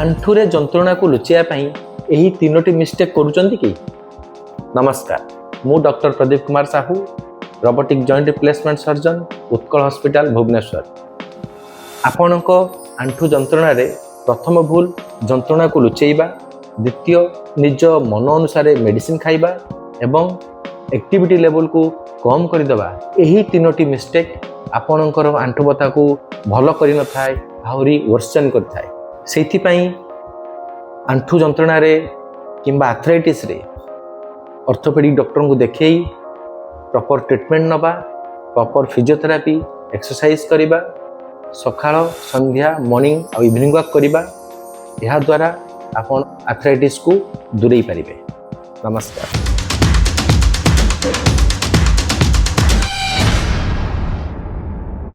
आंठुरे जंत्रणा को लुचाइवाई यही तीनोटी मिस्टेक करुचंती कि? नमस्कार, मु doctor Pradeep Kumar Sahu, robotic joint replacement surgeon, Utkal hospital Bhubaneswar. आपणक आंठु जंत्रणा रे प्रथम भूल जंत्रणा को लुचाइबा, द्वितीय निज मन अनुसार मेडिसिन खाइबा एवं एक्टिविटी लेवल को कम करदेवा। यही तीनोटी मिस्टेक आपणकर आंठुबता को भल कर न थाए, आहरी वर्सन कर से आंठु जंत्रणा रे किंबा आर्थराइटिस रे ऑर्थोपेडिक डॉक्टर को देखे प्रॉपर ट्रीटमेंट नबा, प्रॉपर फिजियोथेरापी एक्सरसाइज करिबा, सकाळ संध्या मॉर्निंग और इवनिंग वॉक करिबा। यह द्वारा आपण आर्थराइटिस को दूरेई पारिबे। नमस्कार।